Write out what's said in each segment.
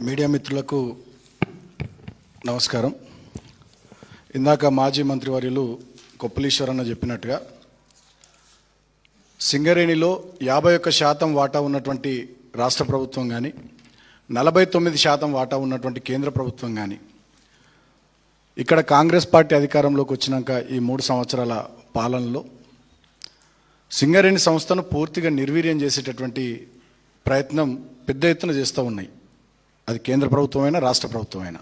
Media మిత్రులకు నమస్కారం. ఇందాక మాజీ మంత్రివర్యులు కొప్పలీశ్వరన్న చెప్పినట్టుగా సింగరేణిలో 51% వాటా ఉన్నటువంటి రాష్ట్ర ప్రభుత్వం కానీ 49% వాటా ఉన్నటువంటి కేంద్ర ప్రభుత్వం కానీ ఇక్కడ కాంగ్రెస్ పార్టీ అధికారంలోకి వచ్చినాక ఈ 3 సంవత్సరాల పాలనలో సింగరేణి సంస్థను పూర్తిగా నిర్వీర్యం చేసేటటువంటి ప్రయత్నం పెద్ద ఎత్తున చేస్తూ ఉన్నాయి. అది కేంద్ర ప్రభుత్వమైనా రాష్ట్ర ప్రభుత్వమైనా.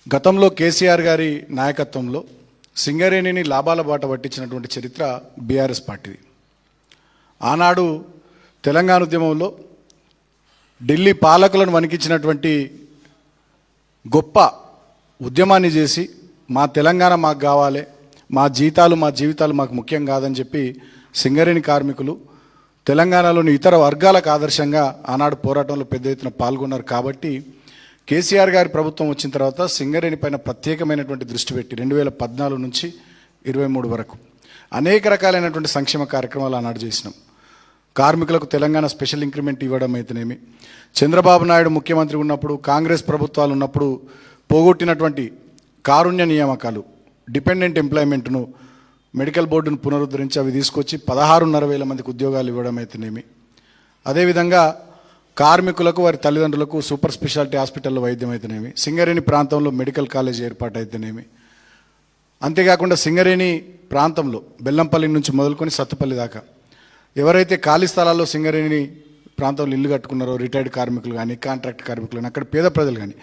గతంలో కేసీఆర్ గారి నాయకత్వంలో సింగరేణిని లాభాల బాట పట్టించినటువంటి చరిత్ర బీఆర్ఎస్ పార్టీది. ఆనాడు తెలంగాణ ఉద్యమంలో ఢిల్లీ పాలకులను వణికించినటువంటి గొప్ప ఉద్యమాన్ని చేసి మా తెలంగాణ మాకు కావాలి, మా జీవితాలు మాకు ముఖ్యం కాదని చెప్పి సింగరేణి కార్మికులు తెలంగాణలోని ఇతర వర్గాలకు ఆదర్శంగా ఆనాడు పోరాటంలో పెద్ద ఎత్తున పాల్గొన్నారు. కాబట్టి కేసీఆర్ గారి ప్రభుత్వం వచ్చిన తర్వాత సింగరేణి పైన ప్రత్యేకమైనటువంటి దృష్టి పెట్టి 2014 నుంచి 23 వరకు అనేక రకాలైనటువంటి సంక్షేమ కార్యక్రమాలు ఆనాడు చేసినాం. కార్మికులకు తెలంగాణ స్పెషల్ ఇంక్రిమెంట్ ఇవ్వడం అయితేనేమి, చంద్రబాబు నాయుడు ముఖ్యమంత్రి ఉన్నప్పుడు కాంగ్రెస్ ప్రభుత్వాలు ఉన్నప్పుడు పోగొట్టినటువంటి కారుణ్య నియామకాలు, డిపెండెంట్ ఎంప్లాయ్మెంట్ను, మెడికల్ బోర్డును పునరుద్ధరించి అవి తీసుకొచ్చి 16,500 మందికి ఉద్యోగాలు ఇవ్వడం అయితేనేమి, అదేవిధంగా కార్మికులకు వారి తల్లిదండ్రులకు సూపర్ స్పెషాలిటీ హాస్పిటల్లో వైద్యం అయితేనేమి, సింగరేణి ప్రాంతంలో మెడికల్ కాలేజ్ ఏర్పాటు అయితేనేమి, అంతేకాకుండా సింగరేణి ప్రాంతంలో బెల్లంపల్లి నుంచి మొదలుకొని సత్తుపల్లి దాకా ఎవరైతే ఖాళీ స్థలాల్లో సింగరేణి ప్రాంతంలో ఇల్లు కట్టుకున్నారో రిటైర్డ్ కార్మికులు కానీ కాంట్రాక్ట్ కార్మికులు కానీ అక్కడ పేద ప్రజలు కానీ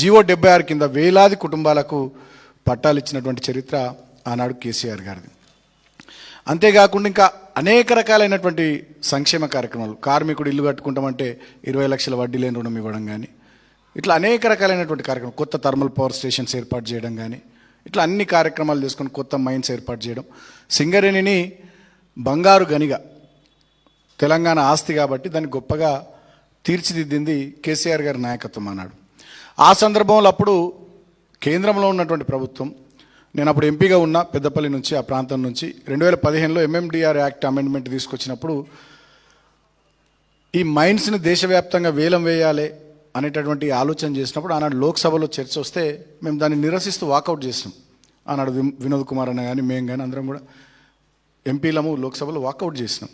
జీవో 76 కింద వేలాది కుటుంబాలకు పట్టాలు ఇచ్చినటువంటి చరిత్ర ఆనాడు కేసీఆర్ గారిది. అంతేకాకుండా ఇంకా అనేక రకాలైనటువంటి సంక్షేమ కార్యక్రమాలు, కార్మికుడు ఇల్లు కట్టుకుంటామంటే 20 లక్షల వడ్డీ లేని రుణం ఇవ్వడం కానీ, ఇట్లా అనేక రకాలైనటువంటి కార్యక్రమాలు, కొత్త థర్మల్ పవర్ స్టేషన్స్ ఏర్పాటు చేయడం కానీ, ఇట్లా అన్ని కార్యక్రమాలు చేసుకొని కొత్త మైన్స్ ఏర్పాటు చేయడం, సింగరేణిని బంగారు గనిగా తెలంగాణ ఆస్తి కాబట్టి దాన్ని గొప్పగా తీర్చిదిద్దింది కేసీఆర్ గారి నాయకత్వం అన్నాడు. ఆ సందర్భంలో అప్పుడు కేంద్రంలో ఉన్నటువంటి ప్రభుత్వం, నేను అప్పుడు ఎంపీగా ఉన్న పెద్దపల్లి నుంచి, ఆ ప్రాంతం నుంచి 2015లో MMDR యాక్ట్ అమెండ్మెంట్ తీసుకొచ్చినప్పుడు ఈ మైన్స్ని దేశవ్యాప్తంగా వేలం వేయాలి అనేటటువంటి ఆలోచన చేసినప్పుడు ఆనాడు లోక్సభలో చర్చ వస్తే మేము దాన్ని నిరసిస్తూ వాకౌట్ చేసినాం. ఆనాడు వినోద్ కుమార్ అన్న కానీ మేము కానీ అందరం కూడా ఎంపీలము లోక్సభలో వాకౌట్ చేసినాం.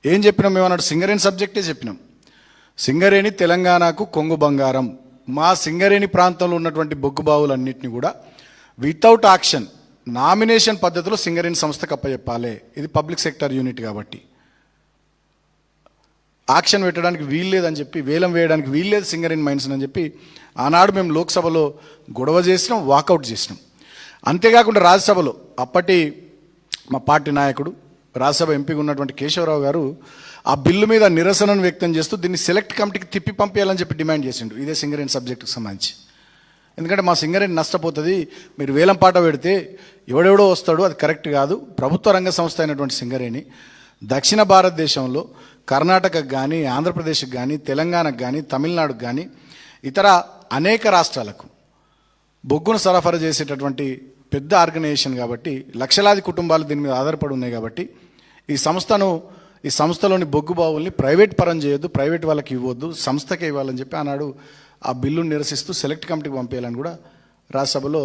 ఏం చెప్పినాం మేము అన్నాడు, సింగరేణి సబ్జెక్టే చెప్పినాం. సింగరేణి తెలంగాణకు కొంగు బంగారం, మా సింగరేణి ప్రాంతంలో ఉన్నటువంటి బొగ్గు బావులన్నింటినీ కూడా వితౌట్ ఆక్షన్ నామినేషన్ పద్ధతిలో సింగరేణి సంస్థకు అప్పచెప్పాలి. ఇది పబ్లిక్ సెక్టర్ యూనిట్ కాబట్టి ఆక్షన్ పెట్టడానికి వీల్లేదని చెప్పి, వేలం వేయడానికి వీల్లేదు సింగరేణి మైన్స్ అని చెప్పి ఆనాడు మేము లోక్సభలో గొడవ చేసినాం, వాకౌట్ చేసినాం. అంతేకాకుండా రాజ్యసభలో అప్పటి మా పార్టీ నాయకుడు రాజ్యసభ ఎంపీగా ఉన్నటువంటి కేశవరావు గారు ఆ బిల్లు మీద నిరసనను వ్యక్తం చేస్తూ దీన్ని సెలెక్ట్ కమిటీకి తిప్పి పంపించాలని చెప్పి డిమాండ్ చేసిండు, ఇదే సింగరేణి సబ్జెక్టుకు సంబంధించి. ఎందుకంటే మా సింగరేణి నష్టపోతుంది, మీరు వేలం పాట పెడితే ఎవడెవడో వస్తాడు, అది కరెక్ట్ కాదు. ప్రభుత్వ రంగ సంస్థ అయినటువంటి సింగరేణి దక్షిణ భారతదేశంలో కర్ణాటకకు కానీ, ఆంధ్రప్రదేశ్కి కానీ, తెలంగాణకు కానీ, తమిళనాడుకు కానీ ఇతర అనేక రాష్ట్రాలకు బొగ్గును సరఫరా చేసేటటువంటి పెద్ద ఆర్గనైజేషన్ కాబట్టి లక్షలాది కుటుంబాలు దీని మీద ఆధారపడి ఉన్నాయి. కాబట్టి ఈ సంస్థలోని బొగ్గు బావుల్ని ప్రైవేట్ పరం చేయొద్దు, ప్రైవేట్ వాళ్ళకి ఇవ్వద్దు, సంస్థకే ఇవ్వాలని చెప్పి ఆనాడు ఆ బిల్లును నిరసిస్తూ సెలెక్ట్ కమిటీకి పంపేయాలని కూడా రాజ్యసభలో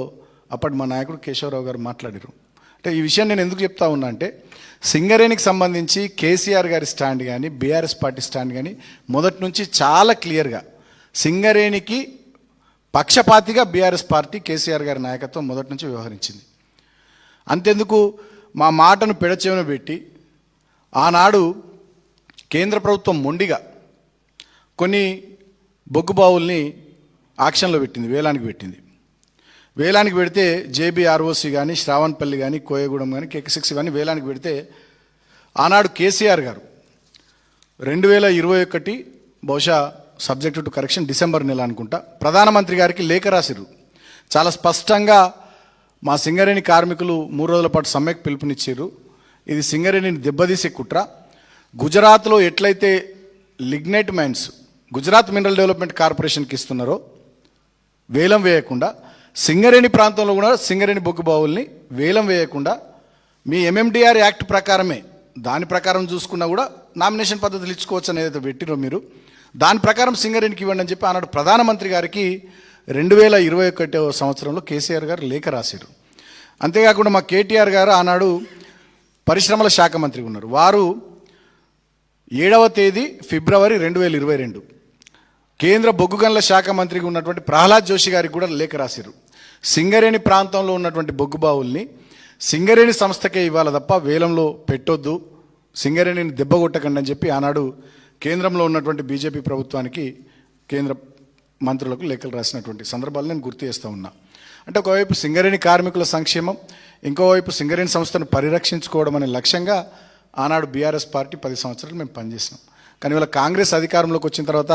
అప్పటి మా నాయకుడు కేశవరావు గారు మాట్లాడారు. అంటే ఈ విషయం నేను ఎందుకు చెప్తా ఉన్నా అంటే, సింగరేణికి సంబంధించి కేసీఆర్ గారి స్టాండ్ కానీ బీఆర్ఎస్ పార్టీ స్టాండ్ కానీ మొదటి నుంచి చాలా క్లియర్గా సింగరేణికి పక్షపాతిగా బీఆర్ఎస్ పార్టీ కేసీఆర్ గారి నాయకత్వం మొదటి నుంచి వ్యవహరించింది. అంతెందుకు మా మాటను పెడచెవిన పెట్టి ఆనాడు కేంద్ర ప్రభుత్వం మొండిగా కొన్ని బొగ్గు బావుల్ని ఆక్షన్లో పెట్టింది, వేలానికి పెట్టింది. వేలానికి పెడితే JBROC కానీ, శ్రావణపల్లి కానీ, కోయగూడెం కానీ, KK6 కానీ వేలానికి పెడితే ఆనాడు కేసీఆర్ గారు 2021 బహుశా సబ్జెక్ట్ టు కరెక్షన్ డిసెంబర్ నెల అనుకుంటా ప్రధానమంత్రి గారికి లేఖ రాసిరు. చాలా స్పష్టంగా మా సింగరేణి కార్మికులు 3 రోజుల పాటు సమ్మెకు పిలుపునిచ్చారు, ఇది సింగరేణిని దెబ్బతీసే కుట్ర. గుజరాత్లో ఎట్లయితే lignite mines Gujarat mineral development కార్పొరేషన్కి ఇస్తున్నారో వేలం వేయకుండా, సింగరేణి ప్రాంతంలో కూడా సింగరేణి బొగ్గు బావుల్ని వేలం వేయకుండా మీ MMDR యాక్ట్ ప్రకారమే దాని ప్రకారం చూసుకున్నా కూడా నామినేషన్ పద్ధతులు ఇచ్చుకోవచ్చు అనేది పెట్టిరో మీరు దాని ప్రకారం సింగరేణికి ఇవ్వండి అని చెప్పి ఆనాడు ప్రధానమంత్రి గారికి 2021 సంవత్సరంలో కేసీఆర్ గారు లేఖ రాశారు. అంతేకాకుండా మా కేటీఆర్ గారు ఆనాడు పరిశ్రమల శాఖ మంత్రి ఉన్నారు. వారు 7వ తేదీ ఫిబ్రవరి 2022 కేంద్ర బొగ్గు గనుల శాఖ మంత్రిగా ఉన్నటువంటి ప్రహ్లాద్ జోషి గారికి కూడా లేఖ రాశారు. సింగరేణి ప్రాంతంలో ఉన్నటువంటి బొగ్గు బావుల్ని సింగరేణి సంస్థకే ఇవ్వాలి తప్ప వేలంలో పెట్టొద్దు, సింగరేణిని దెబ్బగొట్టకండి అని చెప్పి ఆనాడు కేంద్రంలో ఉన్నటువంటి బీజేపీ ప్రభుత్వానికి కేంద్ర మంత్రులకు లేఖలు రాసినటువంటి సందర్భాలు నేను గుర్తు చేస్తూ ఉన్నా. అంటే ఒకవైపు సింగరేణి కార్మికుల సంక్షేమం, ఇంకోవైపు సింగరేణి సంస్థను పరిరక్షించుకోవడం అనే లక్ష్యంగా ఆనాడు బీఆర్ఎస్ పార్టీ 10 సంవత్సరాలు మేము పనిచేసినాం. కానీ ఇవాళ కాంగ్రెస్ అధికారంలోకి వచ్చిన తర్వాత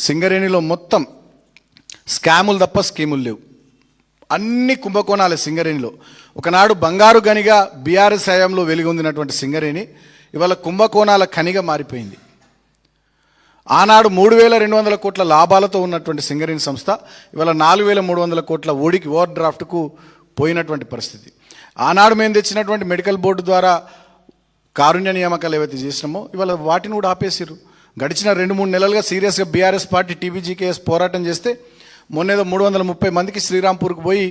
సింగరేణిలో మొత్తం స్కాములు తప్ప స్కీములు లేవు. అన్ని కుంభకోణాలే సింగరేణిలో. ఒకనాడు బంగారు గనిగా బీఆర్ఎస్ హయాంలో వెలుగొందినటువంటి సింగరేణి ఇవాళ కుంభకోణాల ఖనిగా మారిపోయింది. ఆనాడు 3,200 కోట్ల లాభాలతో ఉన్నటువంటి సింగరేణి సంస్థ ఇవాళ 4,300 కోట్ల ఓవర్ డ్రాఫ్ట్కు పోయినటువంటి పరిస్థితి. ఆనాడు మేము తెచ్చినటువంటి మెడికల్ బోర్డు ద్వారా కారుణ్య నియామకాలు ఏవైతే చేసినామో ఇవాళ వాటిని కూడా ఆపేసారు. గడిచిన 2-3 నెలలుగా సీరియస్గా బీఆర్ఎస్ పార్టీ టీబీజీకేఎస్ పోరాటం చేస్తే మొన్నేదో 330 మందికి శ్రీరాంపూర్కి పోయి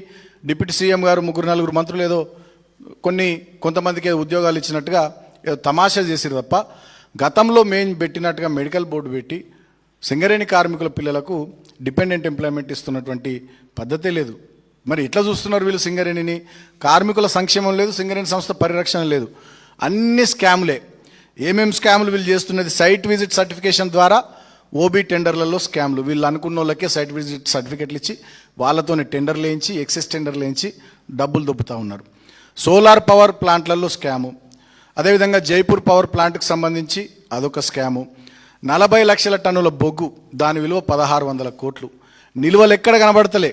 డిప్యూటీ సీఎం గారు 3-4 మంత్రులు ఏదో కొంతమందికి ఉద్యోగాలు ఇచ్చినట్టుగా ఏదో తమాషా చేసిరు తప్ప గతంలో మేము పెట్టినట్టుగా మెడికల్ బోర్డు పెట్టి సింగరేణి కార్మికుల పిల్లలకు డిపెండెంట్ ఎంప్లాయ్మెంట్ ఇస్తున్నటువంటి పద్ధతే లేదు. మరి ఎట్లా చూస్తున్నారు వీళ్ళు సింగరేణిని? కార్మికుల సంక్షేమం లేదు, సింగరేణి సంస్థ పరిరక్షణ లేదు, అన్ని స్కాములే. ఏమేమి స్కాములు వీళ్ళు చేస్తున్నది? సైట్ విజిట్ సర్టిఫికేషన్ ద్వారా ఓబీ టెండర్లలో స్కామ్లు. వీళ్ళు అనుకున్న వాళ్ళకే సైట్ విజిట్ సర్టిఫికెట్లు ఇచ్చి వాళ్ళతోనే టెండర్లు వేయించి ఎక్సెస్ టెండర్లు వేయించి డబ్బులు దొబ్బుతూ ఉన్నారు. సోలార్ పవర్ ప్లాంట్లలో స్కాము. అదేవిధంగా జైపూర్ పవర్ ప్లాంట్కి సంబంధించి అదొక స్కాము. 40 లక్షల టన్నుల బొగ్గు, దాని విలువ 1,600 కోట్లు. నిల్వలు ఎక్కడ కనబడతలే.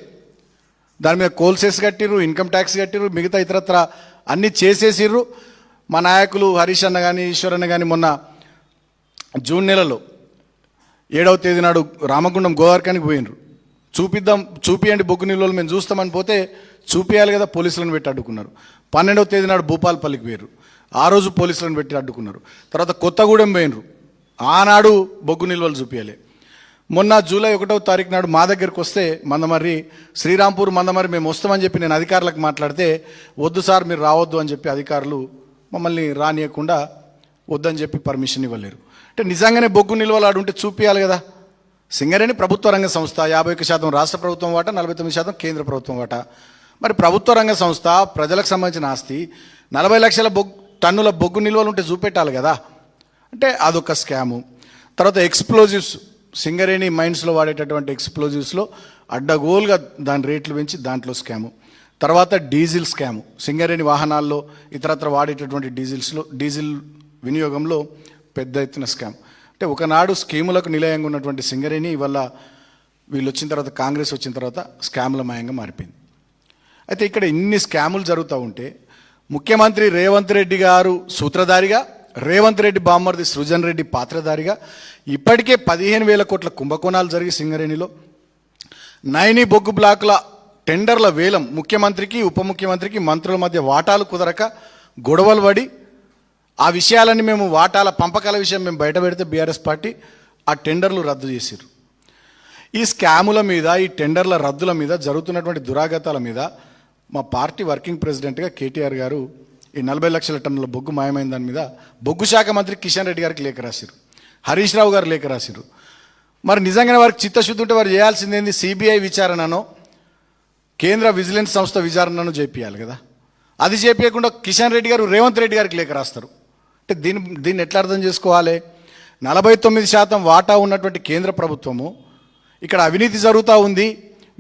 దాని మీద కోల్ సెస్ కట్టిర్రు, ఇన్కమ్ ట్యాక్స్ కట్టిర్రు, మిగతా ఇతరత్ర అన్నీ చేసేసిర్రు. మా నాయకులు హరీష్ అన్న కానీ ఈశ్వరన్న కానీ మొన్న జూన్ నెలలో 7వ తేదీ నాడు రామగుండం గోవర్కానికి పోయినరు. చూపియండి బొగ్గు నిల్వలు మేము చూస్తామని పోతే చూపియాలి కదా, పోలీసులను పెట్టి అడ్డుకున్నారు. 12వ తేదీ నాడు భూపాల్పల్లికి పోయారు. ఆ రోజు పోలీసులను పెట్టి అడ్డుకున్నారు. తర్వాత కొత్తగూడెం పోయినరు. ఆనాడు బొగ్గు నిల్వలు చూపించాలి. మొన్న జూలై 1వ తారీఖు నాడు మా దగ్గరికి వస్తే మందమర్రి శ్రీరాంపూర్ మందమర్రి మేము వస్తామని చెప్పి నేను అధికారులకు మాట్లాడితే వద్దు సార్ మీరు రావద్దు అని చెప్పి అధికారులు మమ్మల్ని రానియకుండా వద్దని చెప్పి పర్మిషన్ ఇవ్వలేరు. అంటే నిజంగానే బొగ్గు నిల్వలు ఆడుంటే చూపించాలి కదా. సింగరేణి ప్రభుత్వ రంగ సంస్థ, 51% రాష్ట్ర ప్రభుత్వం వాటా, 49% కేంద్ర ప్రభుత్వం వాటా. మరి ప్రభుత్వ రంగ సంస్థ, ప్రజలకు సంబంధించిన ఆస్తి, 40 లక్షల టన్నుల బొగ్గు నిల్వలు ఉంటే చూపెట్టాలి కదా. అంటే అదొక స్కాము. తర్వాత ఎక్స్ప్లోజివ్స్, సింగరేణి మైన్స్లో వాడేటటువంటి ఎక్స్ప్లోజివ్స్లో అడ్డగోలుగా దాని రేట్లు పెంచి దాంట్లో స్కాము. తర్వాత డీజిల్ స్కాము. సింగరేణి వాహనాల్లో ఇతరత్ర వాడేటటువంటి డీజిల్ వినియోగంలో పెద్ద ఎత్తున స్కామ్. అంటే ఒకనాడు స్కీములకు నిలయంగా ఉన్నటువంటి సింగరేణి ఇవాళ వీళ్ళు వచ్చిన తర్వాత, కాంగ్రెస్ వచ్చిన తర్వాత స్కాముల మయంగా మారిపోయింది. అయితే ఇక్కడ ఇన్ని స్కాములు జరుగుతూ ఉంటే ముఖ్యమంత్రి రేవంత్ రెడ్డి గారు సూత్రధారిగా, రేవంత్ రెడ్డి బామ్మర్ది సృజన్ రెడ్డి పాత్రధారిగా ఇప్పటికే 15,000 కోట్ల కుంభకోణాలు జరిగి సింగరేణిలో నైని బొగ్గు బ్లాకుల టెండర్ల వేలం, ముఖ్యమంత్రికి ఉప ముఖ్యమంత్రికి మంత్రుల మధ్య వాటాలు కుదరక గొడవలు పడి ఆ విషయాలన్నీ మేము వాటాల పంపకాల విషయం మేము బయట పెడితే బీఆర్ఎస్ పార్టీ ఆ టెండర్లు రద్దు చేశారు. ఈ స్కాముల మీద, ఈ టెండర్ల రద్దుల మీద, జరుగుతున్నటువంటి దురాగతాల మీద మా పార్టీ వర్కింగ్ ప్రెసిడెంట్గా కేటీఆర్ గారు ఈ 40 లక్షల టన్నుల బొగ్గు మాయమైన దాని మీద బొగ్గు శాఖ మంత్రి కిషన్ రెడ్డి గారికి లేఖ రాశారు, హరీష్ రావు గారు లేఖ రాశారు. మరి నిజంగానే వారికి చిత్తశుద్ధి ఉంటే వారు చేయాల్సిందేంది? సిబిఐ విచారణనో కేంద్ర విజిలెన్స్ సంస్థ విచారణను చేపియాలి కదా. అది చేపించకుండా కిషన్ రెడ్డి గారు రేవంత్ రెడ్డి గారికి లేఖ రాస్తారు. అంటే దీన్ని ఎట్లా అర్థం చేసుకోవాలి? 49% వాటా ఉన్నటువంటి కేంద్ర ప్రభుత్వము ఇక్కడ అవినీతి జరుగుతూ ఉంది,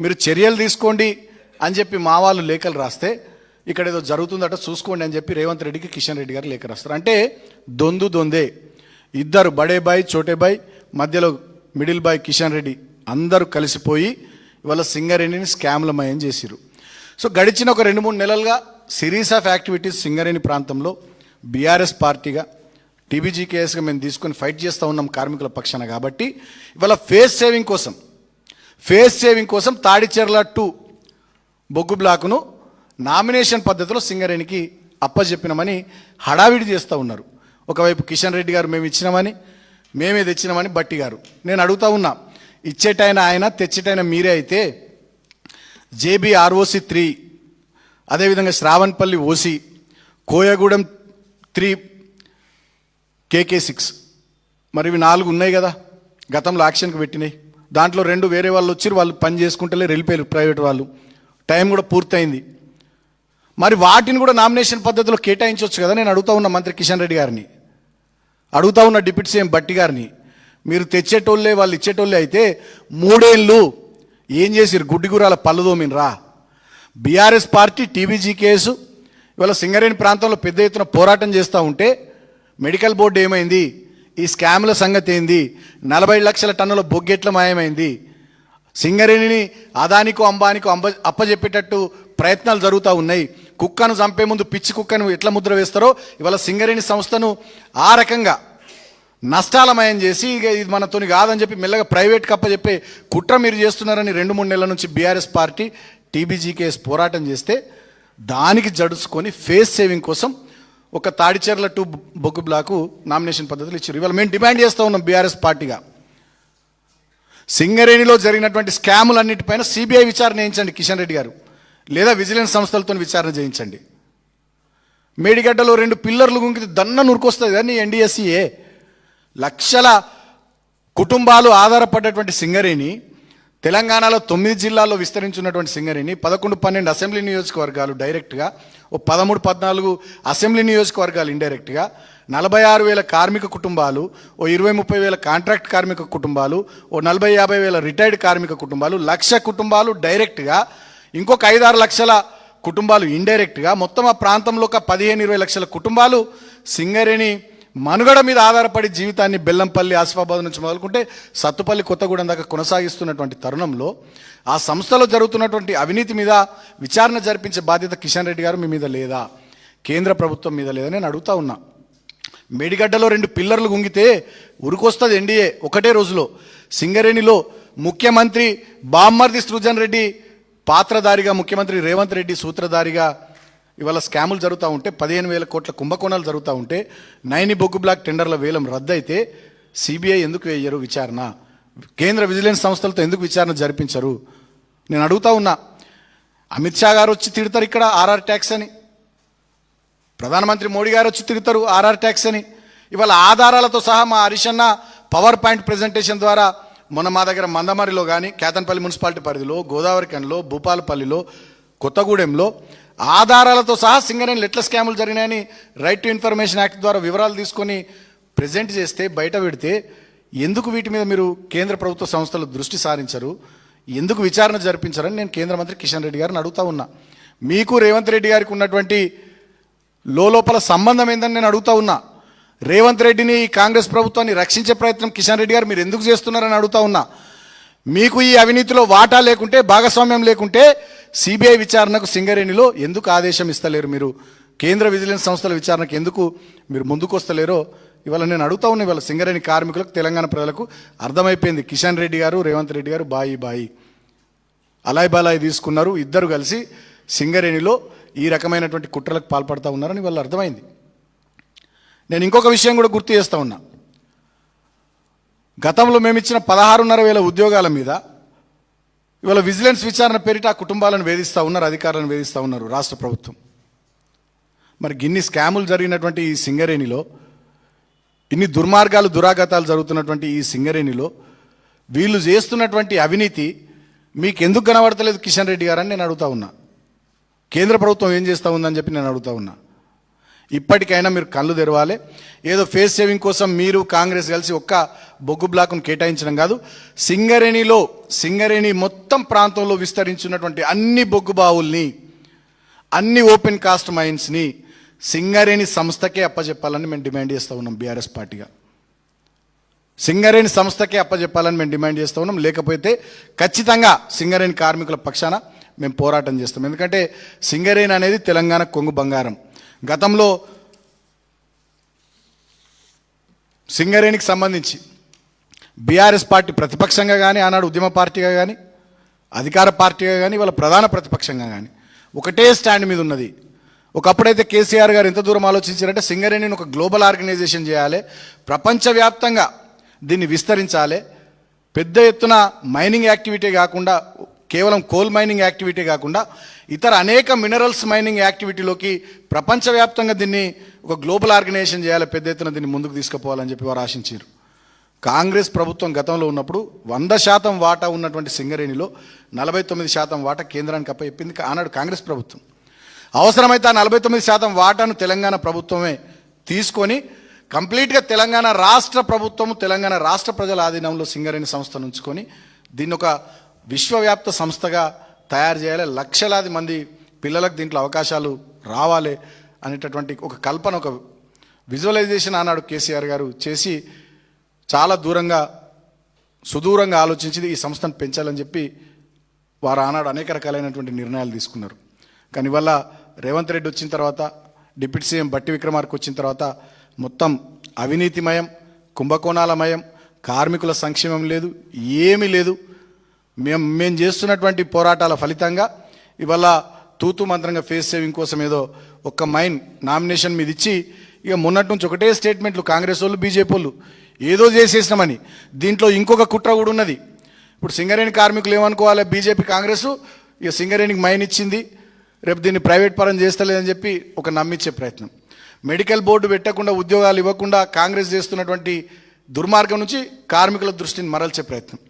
మీరు చర్యలు తీసుకోండి అని చెప్పి మా వాళ్ళు లేఖలు రాస్తే ఇక్కడ ఏదో జరుగుతుందట చూసుకోండి అని చెప్పి రేవంత్ రెడ్డికి కిషన్ రెడ్డి గారు లేఖ రాస్తారు. అంటే దొందే ఇద్దరు, బడే బాయ్ చోటే బాయ్, మధ్యలో మిడిల్ బాయ్ కిషన్ రెడ్డి అందరూ కలిసిపోయి ఇవాళ సింగరేణిని స్కామ్లమయం చేసిరు. సో గడిచిన ఒక 2-3 నెలలుగా సిరీస్ ఆఫ్ యాక్టివిటీస్ సింగరేణి ప్రాంతంలో బీఆర్ఎస్ పార్టీగా, టీబీజీకేఎస్గా మేము తీసుకొని ఫైట్ చేస్తూ ఉన్నాం కార్మికుల పక్షాన. కాబట్టి ఇవాళ ఫేస్ సేవింగ్ కోసం తాడిచెర్ల 2 బొగ్గు బ్లాకును నామినేషన్ పద్ధతిలో సింగరేణికి అప్పచెప్పినామని హడావిడి చేస్తూ ఉన్నారు. ఒకవైపు కిషన్ రెడ్డి గారు మేము ఇచ్చినామని, మేమే తెచ్చినామని బట్టి గారు. నేను అడుగుతా ఉన్నా, ఇచ్చేటైన ఆయన తెచ్చేటైన మీరే అయితే జేబీ ఆర్ఓసి 3, అదేవిధంగా శ్రావణపల్లి ఓసి, కోయగూడెం 3, కేకే 6, మరి ఇవి 4 ఉన్నాయి కదా గతంలో యాక్షన్కి పెట్టినాయి. దాంట్లో 2 వేరే వాళ్ళు వచ్చి వాళ్ళు పని చేసుకుంటలే వెళ్ళిపోయారు ప్రైవేట్ వాళ్ళు, టైం కూడా పూర్తయింది. మరి వాటిని కూడా నామినేషన్ పద్ధతిలో కేటాయించవచ్చు కదా. నేను అడుగుతా ఉన్న మంత్రి కిషన్ రెడ్డి గారిని, అడుగుతా ఉన్న డిప్యూటీ సీఎం బట్టి గారిని, మీరు తెచ్చేటోళ్ళే వాళ్ళు ఇచ్చేటోళ్ళే అయితే 3 ఏళ్ళు ఏం చేసిరు? గుడ్డిగురాల పళ్ళు దోమినరా? బీఆర్ఎస్ పార్టీ టీబీజీ కేసు ఇవాళ సింగరేణి ప్రాంతంలో పెద్ద ఎత్తున పోరాటం చేస్తూ ఉంటే మెడికల్ బోర్డు ఏమైంది? ఈ స్కామ్ల సంగతి ఏంది? 40 లక్షల టన్నుల బొగ్గెట్ల మాయమైంది? సింగరేణిని అదానికో అంబానికో అప్పజెప్పేటట్టు ప్రయత్నాలు జరుగుతూ ఉన్నాయి. కుక్కను చంపే ముందు పిచ్చి కుక్కను ఎట్లా ముద్ర వేస్తారో ఇవాళ సింగరేణి సంస్థను ఆ రకంగా నష్టాలమయం చేసి ఇక ఇది మనతోని కాదని చెప్పి మెల్లగా ప్రైవేట్కి అప్పచెప్పే కుట్ర మీరు చేస్తున్నారని 2-3 నెలల నుంచి బీఆర్ఎస్ పార్టీ టీబీజీ కేసు పోరాటం చేస్తే దానికి జడుచుకొని ఫేస్ సేవింగ్ కోసం ఒక తాడిచెర్ల 2 బొగ్గు బ్లాకు నామినేషన్ పద్ధతులు ఇచ్చారు. ఇవాళ మేము డిమాండ్ చేస్తూ ఉన్నాం బీఆర్ఎస్ పార్టీగా, సింగరేణిలో జరిగినటువంటి స్కాములన్నిటిపైన సిబిఐ విచారణ చేయించండి కిషన్ రెడ్డి గారు, లేదా విజిలెన్స్ సంస్థలతో విచారణ చేయించండి. మేడిగడ్డలో 2 పిల్లర్లు గుంకితే దన్న నురుకొస్తుంది కానీ ఎన్డీఎస్సీఏ. లక్షల కుటుంబాలు ఆధారపడ్డటువంటి సింగరేణి, తెలంగాణలో 9 జిల్లాల్లో విస్తరించున్నటువంటి సింగరేణి, 11-12 అసెంబ్లీ నియోజకవర్గాలు డైరెక్ట్గా, ఓ 13-14 అసెంబ్లీ నియోజకవర్గాలు ఇండైరెక్ట్గా, 46,000 కార్మిక కుటుంబాలు, ఓ 20-30 వేల కాంట్రాక్ట్ కార్మిక కుటుంబాలు, ఓ 40-50 వేల రిటైర్డ్ కార్మిక కుటుంబాలు, 1,00,000 కుటుంబాలు డైరెక్ట్గా, ఇంకొక 5-6 లక్షల కుటుంబాలు ఇండైరెక్ట్గా, మొత్తం ఆ ప్రాంతంలో ఒక 15-20 లక్షల కుటుంబాలు సింగరేణి మనుగడ మీద ఆధారపడి జీవితాన్ని బెల్లంపల్లి, ఆసిఫాబాద్ నుంచి మొదలుకుంటే సత్తుపల్లి, కొత్తగూడెం దాకా కొనసాగిస్తున్నటువంటి తరుణంలో ఆ సంస్థలో జరుగుతున్నటువంటి అవినీతి మీద విచారణ జరిపించే బాధ్యత కిషన్ రెడ్డి గారు మీ మీద లేదా? కేంద్ర ప్రభుత్వం మీద లేదా? నేను అడుగుతా ఉన్నా. మేడిగడ్డలో 2 పిల్లర్లు గుంగితే ఉరికొస్తుంది ఎన్డీఏ ఒకటే రోజులో. సింగరేణిలో ముఖ్యమంత్రి బామ్మర్ది సృజన్ రెడ్డి పాత్రధారిగా, ముఖ్యమంత్రి రేవంత్ రెడ్డి సూత్రధారిగా ఇవాళ స్కాములు జరుగుతూ ఉంటే, 15,000 కోట్ల కుంభకోణాలు జరుగుతూ ఉంటే, నైని బొగ్గు బ్లాక్ టెండర్ల వేలం రద్దయితే సిబిఐ ఎందుకు వేయరు విచారణ? కేంద్ర విజిలెన్స్ సంస్థలతో ఎందుకు విచారణ జరిపించరు? నేను అడుగుతా ఉన్నా. అమిత్ షా గారు వచ్చి తిడతారు ఇక్కడ ఆర్ఆర్ ట్యాక్స్ అని, ప్రధానమంత్రి మోడీ గారు వచ్చి తిడతారు ఆర్ఆర్ ట్యాక్స్ అని. ఇవాళ ఆధారాలతో సహా మా హరీషన్న పవర్ పాయింట్ ప్రజెంటేషన్ ద్వారా మొన్న మా దగ్గర మందమరిలో కానీ, కేతన్పల్లి మున్సిపాలిటీ పరిధిలో, గోదావరిఖనిలో, భూపాలపల్లిలో, కొత్తగూడెంలో ఆధారాలతో సహా సింగరేణిలో ఎట్లా స్కాములు జరిగినాయని రైట్ టు ఇన్ఫర్మేషన్ యాక్ట్ ద్వారా వివరాలు తీసుకొని ప్రజెంట్ చేస్తే, బయట పెడితే ఎందుకు వీటి మీద మీరు కేంద్ర ప్రభుత్వ సంస్థలు దృష్టి సారించరు? ఎందుకు విచారణ జరిపించరని నేను కేంద్ర మంత్రి కిషన్ రెడ్డి గారిని అడుగుతా ఉన్నా. మీకు రేవంత్ రెడ్డి గారికి ఉన్నటువంటి లోపల సంబంధం ఏందని నేను అడుగుతా ఉన్నా. రేవంత్ రెడ్డిని, కాంగ్రెస్ ప్రభుత్వాన్ని రక్షించే ప్రయత్నం కిషన్ రెడ్డి గారు మీరు ఎందుకు చేస్తున్నారని అడుగుతా ఉన్నా. మీకు ఈ అవినీతిలో వాటా లేకుంటే, భాగస్వామ్యం లేకుంటే సిబిఐ విచారణకు సింగరేణిలో ఎందుకు ఆదేశం ఇస్తలేరు? మీరు కేంద్ర విజిలెన్స్ సంస్థల విచారణకు ఎందుకు మీరు ముందుకు వస్తలేరో ఇవాళ నేను అడుగుతా ఉన్నా. ఇవాళ సింగరేణి కార్మికులకు, తెలంగాణ ప్రజలకు అర్థమైపోయింది. కిషన్ రెడ్డి గారు, రేవంత్ రెడ్డి గారు బాయి అలాయ్ బాలాయి తీసుకున్నారు. ఇద్దరు కలిసి సింగరేణిలో ఈ రకమైనటువంటి కుట్రలకు పాల్పడుతూ ఉన్నారని వాళ్ళు అర్థమైంది. నేను ఇంకొక విషయం కూడా గుర్తు చేస్తూ ఉన్నా. గతంలో మేము ఇచ్చిన 16,500 ఉద్యోగాల మీద ఇవాళ విజిలెన్స్ విచారణ పేరిట ఆ కుటుంబాలను వేధిస్తూ ఉన్నారు, అధికారులను వేధిస్తూ ఉన్నారు రాష్ట్ర ప్రభుత్వం. మరి గిన్ని స్కాములు జరిగినటువంటి ఈ సింగరేణిలో, ఇన్ని దుర్మార్గాలు, దురాఘాతాలు జరుగుతున్నటువంటి ఈ సింగరేణిలో వీళ్ళు చేస్తున్నటువంటి అవినీతి మీకు ఎందుకు కనబడతలేదు కిషన్ రెడ్డి గారని నేను అడుగుతా ఉన్నా. కేంద్ర ప్రభుత్వం ఏం చేస్తూ ఉందని చెప్పి నేను అడుగుతా ఉన్నా. ఇప్పటికైనా మీరు కళ్ళు తెరవాలి. ఏదో ఫేస్ సేవింగ్ కోసం మీరు కాంగ్రెస్ కలిసి ఒక్క బొగ్గు బ్లాక్ను కేటాయించడం కాదు, సింగరేణి మొత్తం ప్రాంతంలో విస్తరించినటువంటి అన్ని బొగ్గు బావుల్ని, అన్ని ఓపెన్ కాస్ట్ మైన్స్ని సింగరేణి సంస్థకే అప్పచెప్పాలని మేము డిమాండ్ చేస్తూ ఉన్నాం. బీఆర్ఎస్ పార్టీగా సింగరేణి సంస్థకే అప్పచెప్పాలని మేము డిమాండ్ చేస్తూ ఉన్నాం. లేకపోతే ఖచ్చితంగా సింగరేణి కార్మికుల పక్షాన మేము పోరాటం చేస్తాం. ఎందుకంటే సింగరేణి అనేది తెలంగాణ కొంగు బంగారం. గతంలో సింగరేణికి సంబంధించి బీఆర్ఎస్ పార్టీ ప్రతిపక్షంగా కానీ, ఆనాడు ఉద్యమ పార్టీగా కానీ, అధికార పార్టీగా కానీ, వాళ్ళ ప్రధాన ప్రతిపక్షంగా కానీ ఒకటే స్టాండ్ మీద ఉన్నది. ఒకప్పుడైతే కేసీఆర్ గారు ఎంత దూరం ఆలోచించారంటే సింగరేణిని ఒక గ్లోబల్ ఆర్గనైజేషన్ చేయాలి, ప్రపంచవ్యాప్తంగా దీన్ని విస్తరించాలి. పెద్ద ఎత్తున మైనింగ్ యాక్టివిటీ కాకుండా, కేవలం కోల్ మైనింగ్ యాక్టివిటీ కాకుండా ఇతర అనేక మినరల్స్ మైనింగ్ యాక్టివిటీలోకి ప్రపంచవ్యాప్తంగా దీన్ని ఒక గ్లోబల్ ఆర్గనైజేషన్ చేయాలి, పెద్ద ఎత్తున దీన్ని ముందుకు తీసుకుపోవాలని చెప్పి వారు ఆశించారు. కాంగ్రెస్ ప్రభుత్వం గతంలో ఉన్నప్పుడు 100% వాటా ఉన్నటువంటి సింగరేణిలో 49% వాటా కేంద్రానికి అప్పచెప్పింది ఆనాడు కాంగ్రెస్ ప్రభుత్వం. అవసరమైతే ఆ 49% వాటాను తెలంగాణ ప్రభుత్వమే తీసుకొని కంప్లీట్గా తెలంగాణ రాష్ట్ర ప్రభుత్వము, తెలంగాణ రాష్ట్ర ప్రజల ఆధీనంలో సింగరేణి సంస్థను ఉంచుకొని దీన్ని ఒక విశ్వవ్యాప్త సంస్థగా తయారు చేయాలి, లక్షలాది మంది పిల్లలకు దీంట్లో అవకాశాలు రావాలి అనేటటువంటి ఒక కల్పన, ఒక విజువలైజేషన్ ఆనాడు కేసీఆర్ గారు చేసి చాలా సుదూరంగా ఆలోచించి ఈ సంస్థను పెంచాలని చెప్పి వారు ఆనాడు అనేక రకాలైనటువంటి నిర్ణయాలు తీసుకున్నారు. కానీ ఇవాళ రేవంత్ రెడ్డి వచ్చిన తర్వాత, డిప్యూటీ సీఎం బట్టి విక్రమార్క వచ్చిన తర్వాత మొత్తం అవినీతిమయం, కుంభకోణాలమయం, కార్మికుల సంక్షేమం లేదు, ఏమీ లేదు. మేము చేస్తున్నటువంటి పోరాటాల ఫలితంగా ఇవాళ తూతు మంత్రంగా ఫేస్ సేవింగ్ కోసం ఏదో ఒక్క మైన్ నామినేషన్ మీద ఇచ్చి ఇక మొన్నటి నుంచి ఒకటే స్టేట్మెంట్లు కాంగ్రెస్ వాళ్ళు, బీజేపీ వాళ్ళు ఏదో చేసేసినామని. దీంట్లో ఇంకొక కుట్ర కూడా ఉన్నది. ఇప్పుడు సింగరేణి కార్మికులు ఏమనుకోవాలి, బీజేపీ కాంగ్రెస్ ఇక సింగరేణికి మైన్ ఇచ్చింది, రేపు దీన్ని ప్రైవేట్ పరం చేస్తలేదని చెప్పి ఒక నమ్మించే ప్రయత్నం. మెడికల్ బోర్డు పెట్టకుండా, ఉద్యోగాలు ఇవ్వకుండా కాంగ్రెస్ చేస్తున్నటువంటి దుర్మార్గం నుంచి కార్మికుల దృష్టిని మరల్చే ప్రయత్నం.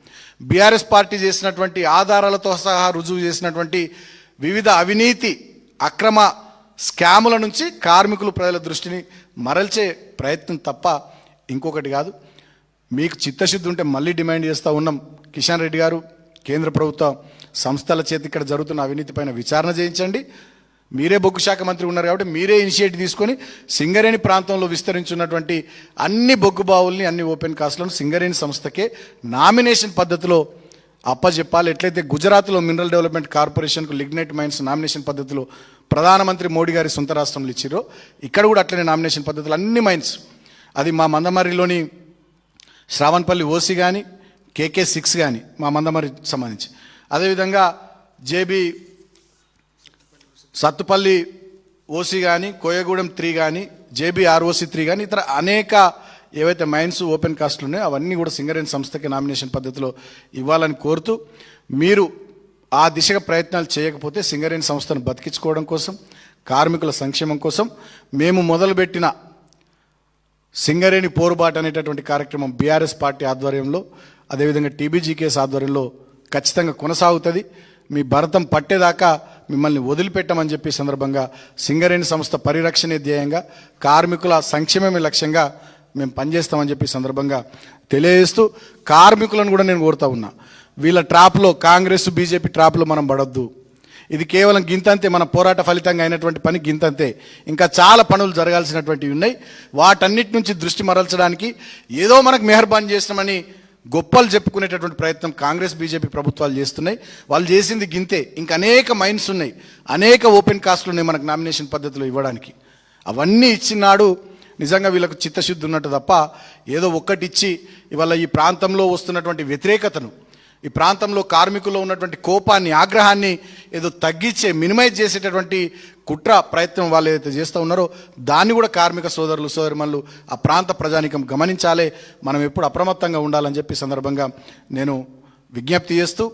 బీఆర్ఎస్ పార్టీ చేసినటువంటి ఆధారాలతో సహా రుజువు చేసినటువంటి వివిధ అవినీతి అక్రమ స్కాముల నుంచి కార్మికులు ప్రజల దృష్టిని మరల్చే ప్రయత్నం తప్ప ఇంకొకటి కాదు. మీకు చిత్తశుద్ధి ఉంటే మళ్ళీ డిమాండ్ చేస్తూ ఉన్నాం, కిషన్ రెడ్డి గారు, కేంద్ర ప్రభుత్వ సంస్థల చేతి ఇక్కడ జరుగుతున్న అవినీతి పైన విచారణ చేయించండి. మీరే బొగ్గు శాఖ మంత్రి ఉన్నారు కాబట్టి మీరే ఇనిషియేటివ్ తీసుకొని సింగరేణి ప్రాంతంలో విస్తరించున్నటువంటి అన్ని బొగ్గు బావుల్ని, అన్ని ఓపెన్ కాస్ట్లను సింగరేణి సంస్థకే నామినేషన్ పద్ధతిలో అప్పచెప్పాలి. ఎట్లయితే గుజరాత్లో మినరల్ డెవలప్మెంట్ కార్పొరేషన్కు లిగ్నైట్ మైన్స్ నామినేషన్ పద్ధతిలో ప్రధానమంత్రి మోడీ గారి సొంత రాష్ట్రంలో ఇచ్చిరో ఇక్కడ కూడా అట్లనే నామినేషన్ పద్ధతులు అన్ని మైన్స్, అది మా మందమర్రిలోని శ్రావణపల్లి ఓసి కానీ, KK6 కానీ మా మందమర్రికి సంబంధించి, అదేవిధంగా జేబీ సత్తుపల్లి ఓసి కానీ, కోయగూడెం 3 కానీ, JBROC3 కానీ, ఇతర అనేక ఏవైతే మైన్స్ ఓపెన్ కాస్ట్లు ఉన్నాయో అవన్నీ కూడా సింగరేణి సంస్థకి నామినేషన్ పద్ధతిలో ఇవ్వాలని కోరుతూ, మీరు ఆ దిశగా ప్రయత్నాలు చేయకపోతే సింగరేణి సంస్థను బతికించుకోవడం కోసం, కార్మికుల సంక్షేమం కోసం మేము మొదలుపెట్టిన సింగరేణి పోరుబాటు అనేటటువంటి కార్యక్రమం బీఆర్ఎస్ పార్టీ ఆధ్వర్యంలో, అదేవిధంగా TBGKS ఆధ్వర్యంలో ఖచ్చితంగా కొనసాగుతుంది. మీ భరతం పట్టేదాకా మిమ్మల్ని వదిలిపెట్టమని చెప్పి సందర్భంగా సింగరేణి సంస్థ పరిరక్షణే ధ్యేయంగా, కార్మికుల సంక్షేమమే లక్ష్యంగా మేము పనిచేస్తామని చెప్పి సందర్భంగా తెలియజేస్తూ, కార్మికులను కూడా నేను కోరుతా ఉన్నా, వీళ్ళ ట్రాప్లో, కాంగ్రెస్ బీజేపీ ట్రాప్లో మనం పడొద్దు. ఇది కేవలం గింతంతే, మన పోరాట ఫలితంగా అయినటువంటి పని గింతంతే. ఇంకా చాలా పనులు జరగాల్సినటువంటివి ఉన్నాయి. వాటన్నిటి నుంచి దృష్టి మరల్చడానికి ఏదో మనకు మెహర్బాన్ చేసినామని గొప్పలు చెప్పుకునేటటువంటి ప్రయత్నం కాంగ్రెస్ బీజేపీ ప్రభుత్వాలు చేస్తున్నాయి. వాళ్ళు చేసింది గింతే. ఇంకా అనేక మైన్స్ ఉన్నాయి, అనేక ఓపెన్ కాస్ట్లు ఉన్నాయి మనకు నామినేషన్ పద్ధతిలో ఇవ్వడానికి. అవన్నీ ఇచ్చినాడు నిజంగా వీళ్ళకు చిత్తశుద్ధి ఉన్నట్టు తప్ప ఏదో ఒక్కటి ఇచ్చి ఇవాళ ఈ ప్రాంతంలో వస్తున్నటువంటి వ్యతిరేకతను, ఈ ప్రాంతంలో కార్మికుల్లో ఉన్నటువంటి కోపాన్ని, ఆగ్రహాన్ని ఏదో తగ్గించే, మినిమైజ్ చేసేటటువంటి కుట్ర ప్రయత్నం వాళ్ళు ఏదైతే చేస్తూ ఉన్నారో దాన్ని కూడా కార్మిక సోదరులు, సోదరిమణులు, ఆ ప్రాంత ప్రజానికం గమనించాలి. మనం ఎప్పుడు అప్రమత్తంగా ఉండాలని చెప్పి సందర్భంగా నేను విజ్ఞప్తి చేస్తూ